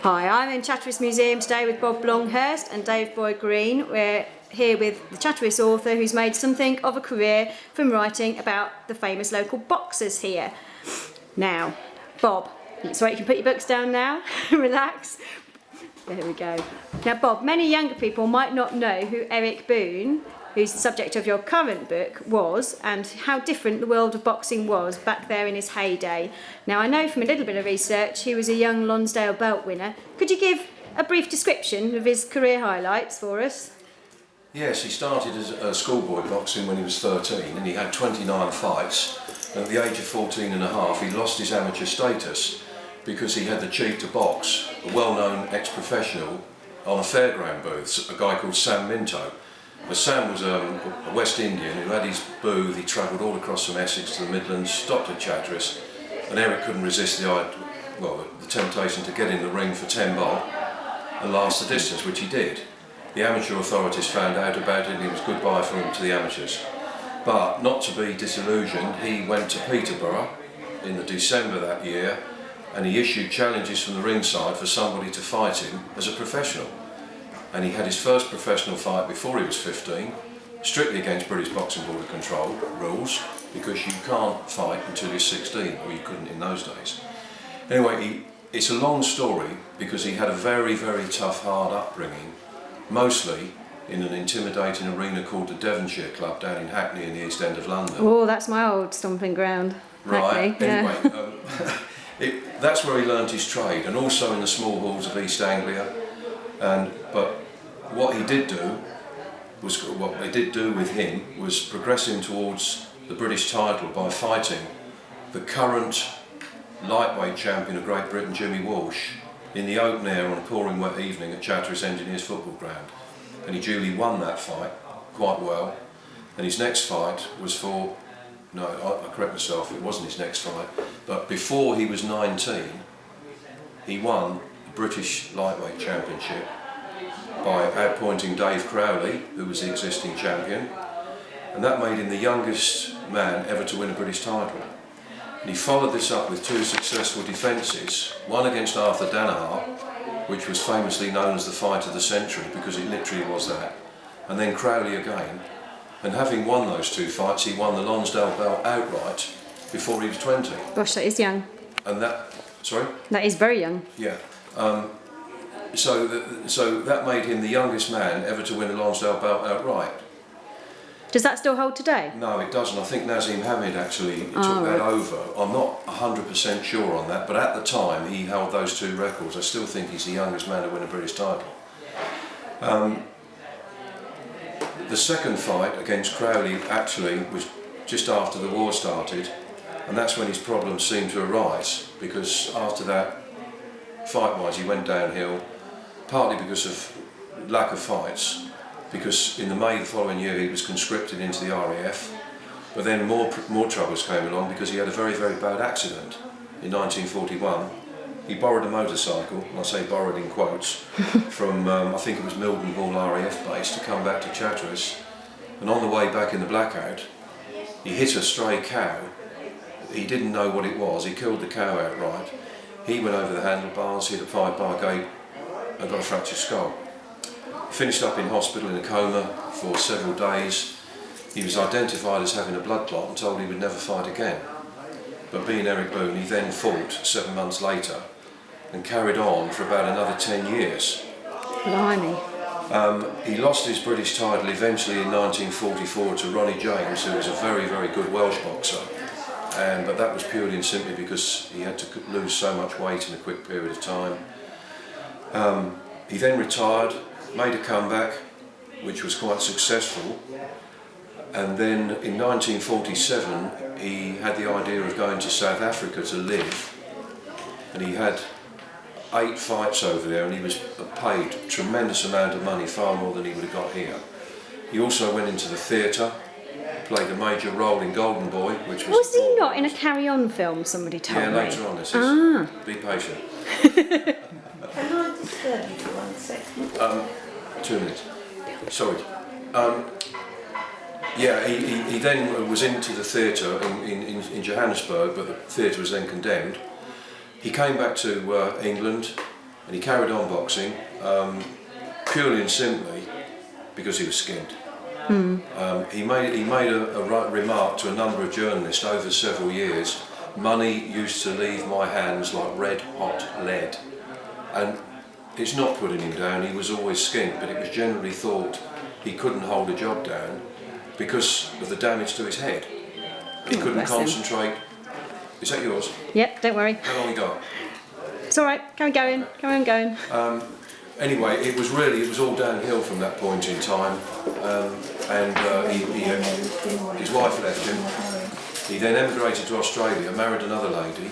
Hi, I'm in Chatteris Museum today with Bob Longhurst and Dave Boyd-Green. We're here with the Chatteris author who's made something of a career from writing about the famous local boxers here. Now, Bob, so you can put your books down now, relax. There we go. Now Bob, many younger people might not know who Eric Boon, who's the subject of your current book, was, and how different the world of boxing was back there in his heyday. Now I know from a little bit of research he was a young Lonsdale belt winner. Could you give a brief description of his career highlights for us? Yes, he started as a schoolboy boxing when he was 13 and he had 29 fights. And at the age of 14 and a half he lost his amateur status because he had the cheek to box a well-known ex-professional on a fairground booth, a guy called Sam Minto. But Sam was a West Indian who had his booth. He travelled all across from Essex to the Midlands, stopped at Chatteris, and Eric couldn't resist the temptation to get in the ring for 10 bob and last the distance, which he did. The amateur authorities found out about it and it was goodbye for him to the amateurs. But not to be disillusioned, he went to Peterborough in the December that year and he issued challenges from the ringside for somebody to fight him as a professional. And he had his first professional fight before he was 15, strictly against British Boxing Board of Control rules, because you can't fight until you're 16, or you couldn't in those days. Anyway, it's a long story because he had a very, very tough, hard upbringing, mostly in an intimidating arena called the Devonshire Club down in Hackney in the East End of London. Oh, that's my old stomping ground. Right, Hackney, anyway, that's where he learnt his trade, and also in the small halls of East Anglia. But what they did do with him was progress him towards the British title by fighting the current lightweight champion of Great Britain, Jimmy Walsh, in the open air on a pouring wet evening at Chatteris Engineers football ground. And he duly won that fight quite well. And his next fight was I correct myself, it wasn't his next fight, but before he was 19, he won the British lightweight championship by outpointing Dave Crowley, who was the existing champion, and that made him the youngest man ever to win a British title. And he followed this up with two successful defences, one against Arthur Danaher, which was famously known as the fight of the century because it literally was that, and then Crowley again. And having won those two fights, he won the Lonsdale belt outright before he was 20. Gosh, that is young. And sorry? That is very young. Yeah. So that made him the youngest man ever to win a Lonsdale belt outright. Does that still hold today? No, it doesn't. I think Nazim Hamid actually took that over. I'm not 100% sure on that, but at the time he held those two records. I still think he's the youngest man to win a British title. The second fight against Crowley actually was just after the war started, and that's when his problems seemed to arise, because after that, fight-wise, he went downhill, partly because of lack of fights, because in the May the following year he was conscripted into the RAF, but then more troubles came along because he had a very, very bad accident in 1941. He borrowed a motorcycle, and I say borrowed in quotes, from I think it was Milton Hall RAF base to come back to Chatteris, and on the way back in the blackout he hit a stray cow. He didn't know what it was, he killed the cow outright. He went over the handlebars, hit a 5-bar gate and got a fractured skull. He finished up in hospital in a coma for several days. He was identified as having a blood clot and told he would never fight again. But being Eric Boon, he then fought 7 months later and carried on for about another 10 years. Blimey. He lost his British title eventually in 1944 to Ronnie James, who was a very, very good Welsh boxer. But that was purely and simply because he had to lose so much weight in a quick period of time. He then retired, made a comeback, which was quite successful. And then in 1947 he had the idea of going to South Africa to live, and he had 8 fights over there, and he was paid a tremendous amount of money, far more than he would have got here. He also went into the theatre, played a major role in Golden Boy, which was... Was he not in a Carry On film, somebody told me? Yeah, later on this is. Be patient. Can I disturb you for 1 second? 2 minutes. Sorry. Yeah, he then was into the theatre in Johannesburg, but the theatre was then condemned. He came back to England and he carried on boxing purely and simply because he was skinned. He made a remark to a number of journalists over several years. Money used to leave my hands like red hot lead, and it's not putting him down. He was always skint, but it was generally thought he couldn't hold a job down because of the damage to his head. He couldn't concentrate. Is that yours? Yep, don't worry. How long you got? It's all right. Carry on going. Anyway, it was all downhill from that point in time, and his wife left him. He then emigrated to Australia, married another lady.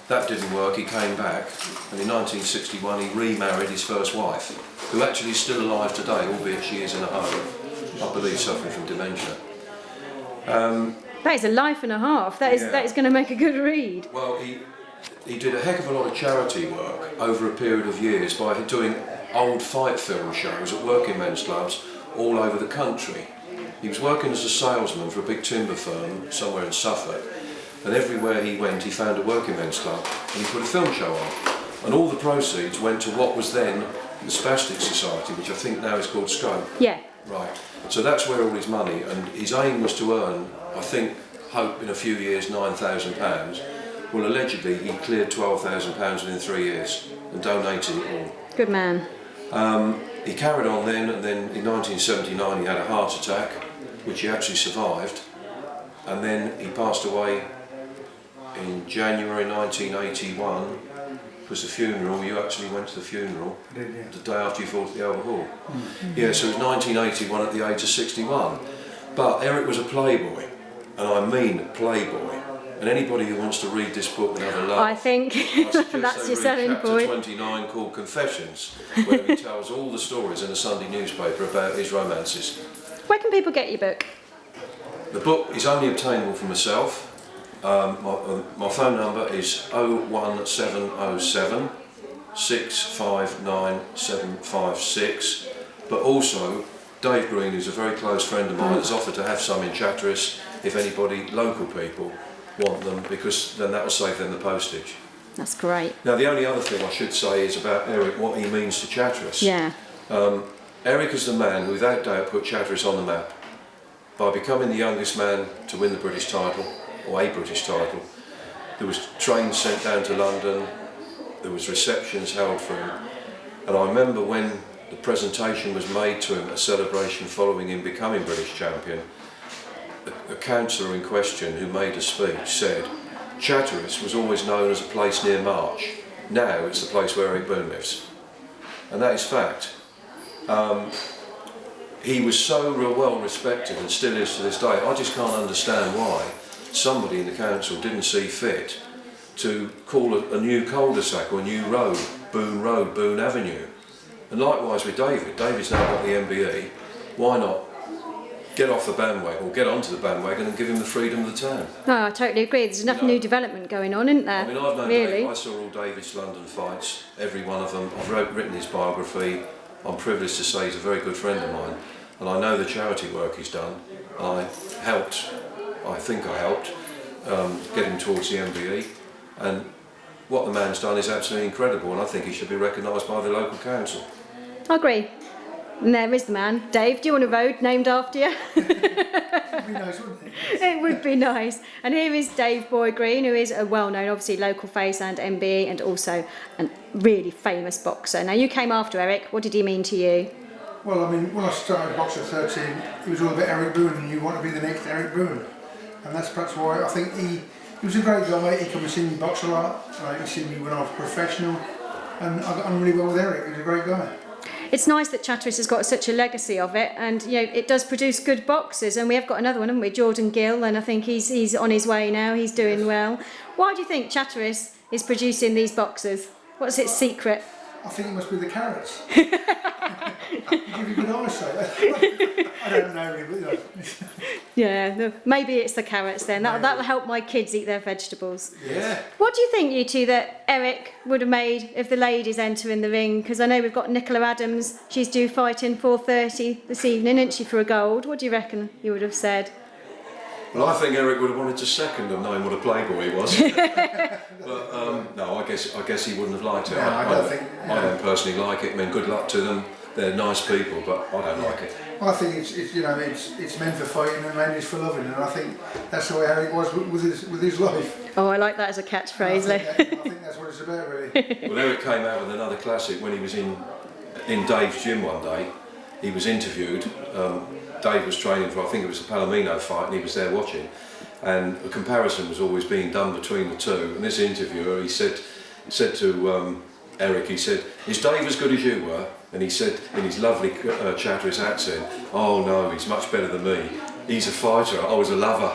That didn't work. He came back, and in 1961 he remarried his first wife, who actually is still alive today, albeit she is in a home, I believe, suffering from dementia. That is a life and a half. That is going to make a good read. Well, he did a heck of a lot of charity work over a period of years by doing old fight film shows at working men's clubs all over the country. He was working as a salesman for a big timber firm somewhere in Suffolk, and everywhere he went he found a working men's club and he put a film show on. And all the proceeds went to what was then the Spastic Society, which I think now is called Scope. Yeah. Right. So that's where all his money, and his aim was to earn, I think, hope in a few years, £9,000. Well, allegedly he cleared £12,000 within 3 years and donated it all. Good man. He carried on then, and then in 1979 he had a heart attack, which he actually survived, and then he passed away in January 1981. It was the funeral. You actually went to the funeral. I did, yeah. The day after you fought at the Albert Hall. Yeah, so it was 1981 at the age of 61. But Eric was a playboy, and I mean playboy. And anybody who wants to read this book and have a laugh, I think that's your selling chapter point. 29 called Confessions, where he tells all the stories in a Sunday newspaper about his romances. Where can people get your book? The book is only obtainable from myself. My phone number is 01707 659 756, but also Dave Green, who's a very close friend of mine, has offered to have some in Chatteris if anybody, local people, want them, because then that will save them the postage. That's great. Now the only other thing I should say is about Eric, what he means to Chatteris. Yeah. Eric is the man who without doubt put Chatteris on the map by becoming the youngest man to win the British title, or a British title. There was trains sent down to London, there was receptions held for him, and I remember when the presentation was made to him, a celebration following him becoming British champion, the councillor in question who made a speech said, Chatteris was always known as a place near March, now it's the place where Eric Boon lives. And that is fact. He was so well respected and still is to this day. I just can't understand why somebody in the council didn't see fit to call a new cul-de-sac or a new road, Boon Avenue. And likewise with David. David's now got the MBE. Why not get off the bandwagon, or get onto the bandwagon and give him the freedom of the town? No, I totally agree. There's enough new development going on, isn't there? I mean, I've known really. Dave. I saw all David's London fights, every one of them. I've written his biography. I'm privileged to say he's a very good friend of mine, and I know the charity work he's done. I think I helped get him towards the MBE, and what the man's done is absolutely incredible, and I think he should be recognised by the local council. I agree. And there is the man. Dave, do you want a road named after you? It'd be nice, wouldn't it? It would be nice. And here is Dave Boy Green, who is a well-known, obviously, local face and MBE, and also a really famous boxer. Now, you came after Eric. What did he mean to you? Well, I mean, when I started boxing at 13, it was all about Eric Boon, and you want to be the next Eric Boon. And that's perhaps why I think he was a great guy. He come and see me box a lot. He see me when I was professional, and I got on really well with Eric. He was a great guy. It's nice that Chatteris has got such a legacy of it, and you know it does produce good boxers. And we have got another one, haven't we, Jordan Gill, and I think he's on his way now. He's doing well. Why do you think Chatteris is producing these boxers? What's its secret? I think it must be the carrots. Give you good eyesight. I don't know really, but Yeah, maybe it's the carrots then. That'll help my kids eat their vegetables. Yeah. What do you think, you two, that Eric would have made if the ladies enter in the ring? Because I know we've got Nicola Adams. She's due fighting 4:30 this evening, isn't she, for a gold? What do you reckon you would have said? Well, I think Eric would have wanted to second him, knowing what a playboy he was. But no, I guess he wouldn't have liked it. No, I don't personally like it. I mean, good luck to them. They're nice people, but I don't like it. I think it's meant for fighting and men is for loving, and I think that's the way Eric was with his life. Oh, I like that as a catchphrase. I think that's what it's about, really. Well, Eric came out with another classic when he was in Dave's gym one day. He was interviewed. Dave was training for, I think it was the Palomino fight, and he was there watching. And a comparison was always being done between the two. And this interviewer, he said to Eric, he said, "Is Dave as good as you were?" And he said in his lovely Chatteris accent, "Oh no, he's much better than me. He's a fighter, I was a lover."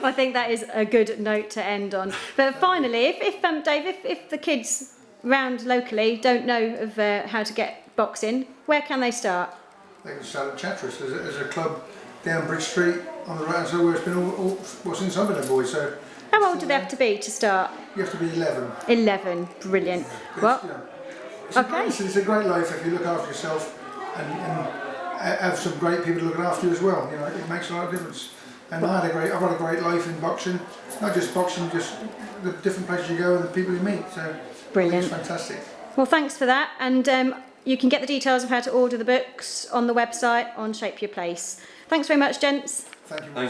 I think that is a good note to end on. But finally, if Dave, if the kids round locally don't know of how to get boxing, where can they start? They can start at Chatteris. There's a club down Bridge Street on the right hand side where it's been all since I've been a boy. So How old do they have to be to start? you have to be 11. 11, brilliant. Well, okay. It's a great life if you look after yourself and have some great people looking after you as well. You know, it makes a lot of difference. And I've had a great life in boxing. Not just boxing, just the different places you go and the people you meet. So Brilliant. It's fantastic. Well, thanks for that. And you can get the details of how to order the books on the website on Shape Your Place. Thanks very much, gents. Thank you.